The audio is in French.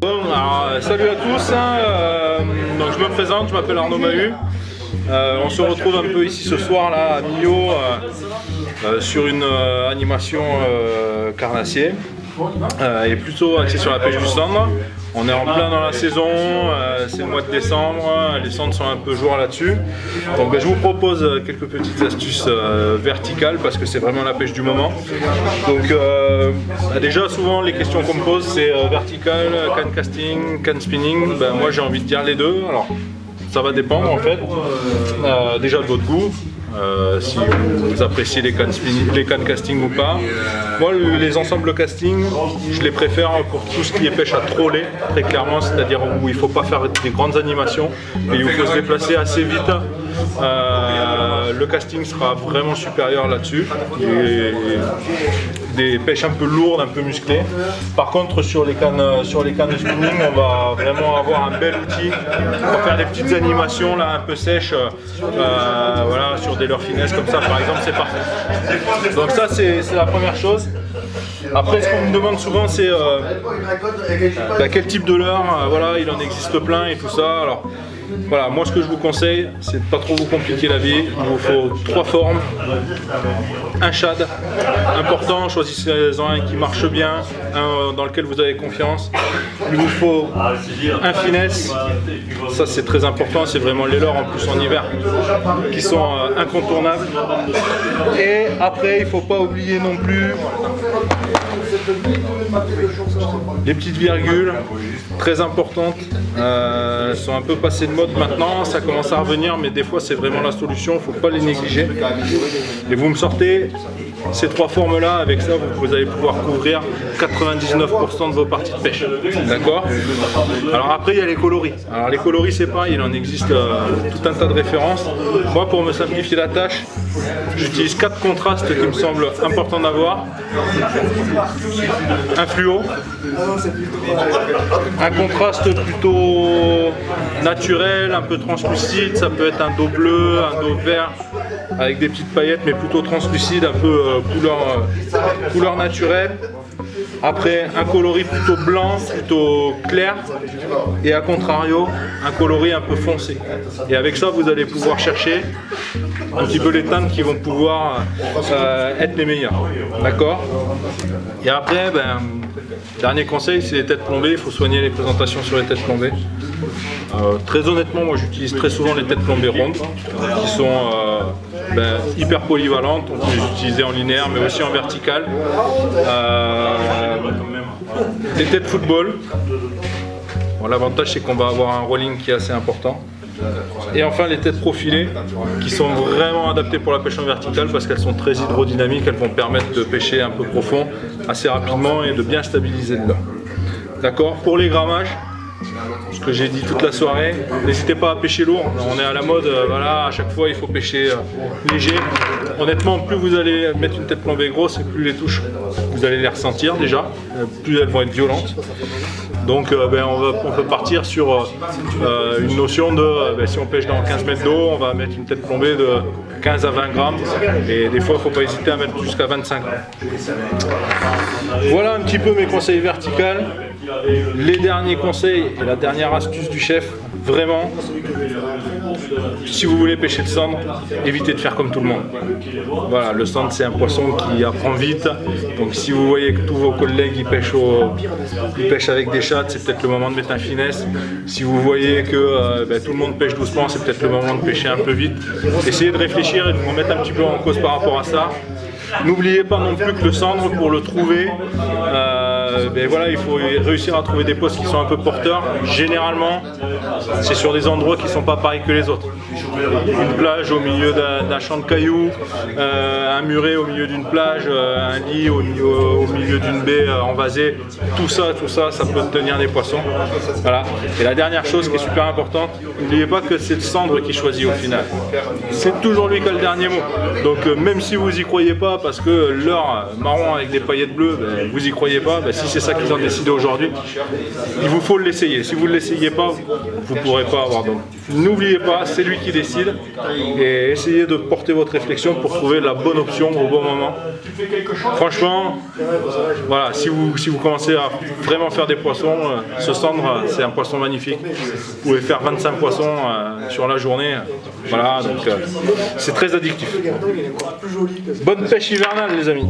Bon, alors, salut à tous, donc je me présente, je m'appelle Arnaud Mahut. On se retrouve un peu ici ce soir là à Millau sur une animation carnassier et plutôt axée sur la pêche du cendre. On est en plein dans la saison, c'est le mois de décembre, les cendres sont un peu jour là-dessus. Donc je vous propose quelques petites astuces verticales parce que c'est vraiment la pêche du moment. Donc déjà souvent les questions qu'on me pose c'est vertical, can casting, can spinning. Moi j'ai envie de dire les deux. Alors ça va dépendre en fait déjà de votre goût. Si vous appréciez les cannes casting ou pas. Moi les ensembles casting je les préfère pour tout ce qui est pêche à troller très clairement, c'est-à-dire où il ne faut pas faire des grandes animations mais il faut se déplacer assez vite. Le casting sera vraiment supérieur là-dessus, des pêches un peu lourdes, un peu musclées. Par contre sur les cannes de spinning on va vraiment avoir un bel outil pour faire des petites animations là un peu sèches, voilà, sur des leurres finesse comme ça par exemple, c'est parfait. Donc ça c'est la première chose. Après ce qu'on me demande souvent c'est quel type de leurre, voilà, il en existe plein et tout ça. Alors voilà, moi ce que je vous conseille c'est de pas trop vous compliquer la vie. Il vous faut 3 formes, un shad important, choisissez-en un qui marche bien, un dans lequel vous avez confiance. Il vous faut un finesse, ça c'est très important, c'est vraiment les leurres en plus en hiver qui sont incontournables. Et après il ne faut pas oublier non plus les petites virgules, très importantes, sont un peu passées de mode maintenant, ça commence à revenir mais des fois c'est vraiment la solution, il ne faut pas les négliger. Et vous me sortez ces 3 formes là, avec ça vous allez pouvoir couvrir 99% de vos parties de pêche. D'accord? Alors après il y a les coloris. Alors les coloris c'est pareil, il en existe tout un tas de références. Moi pour me simplifier la tâche, j'utilise 4 contrastes qui me semblent importants d'avoir. Un fluo, un contraste plutôt naturel, un peu translucide, ça peut être un dos bleu, un dos vert avec des petites paillettes mais plutôt translucide, un peu couleur naturelle. Après un coloris plutôt blanc, plutôt clair, et à contrario un coloris un peu foncé. Et avec ça vous allez pouvoir chercher un petit peu les teintes qui vont pouvoir être les meilleures. D'accord? Et après, dernier conseil, c'est les têtes plombées. Il faut soigner les présentations sur les têtes plombées. Très honnêtement, moi j'utilise très souvent les têtes plombées rondes qui sont hyper polyvalentes. On peut les utiliser en linéaire mais aussi en vertical. Les têtes football. Bon, l'avantage c'est qu'on va avoir un rolling qui est assez important. Et enfin les têtes profilées qui sont vraiment adaptées pour la pêche en verticale parce qu'elles sont très hydrodynamiques, elles vont permettre de pêcher un peu profond assez rapidement et de bien stabiliser le leurre. D'accord? Pour les grammages, ce que j'ai dit toute la soirée, n'hésitez pas à pêcher lourd, on est à la mode, voilà, à chaque fois il faut pêcher léger. Honnêtement, plus vous allez mettre une tête plombée grosse et plus les touches, vous allez les ressentir déjà, plus elles vont être violentes. Donc on peut partir sur une notion de, si on pêche dans 15 mètres d'eau, on va mettre une tête plombée de 15 à 20 grammes et des fois il ne faut pas hésiter à mettre jusqu'à 25 grammes. Voilà un petit peu mes conseils verticales. Les derniers conseils et la dernière astuce du chef, vraiment, si vous voulez pêcher le cendre, évitez de faire comme tout le monde. Voilà, le cendre c'est un poisson qui apprend vite, donc si vous voyez que tous vos collègues ils pêchent avec des chattes, c'est peut-être le moment de mettre un finesse. Si vous voyez que tout le monde pêche doucement, c'est peut-être le moment de pêcher un peu vite. Essayez de réfléchir et de vous mettre un petit peu en cause par rapport à ça. N'oubliez pas non plus que le cendre, pour le trouver, voilà, il faut réussir à trouver des postes qui sont un peu porteurs. Généralement, c'est sur des endroits qui ne sont pas pareils que les autres. Une plage au milieu d'un champ de cailloux, un muret au milieu d'une plage, un lit au milieu d'une baie envasée, tout ça, ça peut tenir des poissons. Voilà. Et la dernière chose qui est super importante, n'oubliez pas que c'est le cendre qui choisit au final. C'est toujours lui qui a le dernier mot. Donc même si vous n'y croyez pas, parce que leurre marron avec des paillettes bleues, vous y croyez pas, si c'est ça qu'ils ont décidé aujourd'hui, il vous faut l'essayer. Si vous ne l'essayez pas, vous ne pourrez pas avoir. Donc n'oubliez pas, c'est lui qui décide et essayez de porter votre réflexion pour trouver la bonne option au bon moment. Franchement, voilà, si vous commencez à vraiment faire des poissons, ce cendre, c'est un poisson magnifique. Vous pouvez faire 25 poissons sur la journée. Voilà, donc c'est très addictif. Bonne pêche hivernale les amis.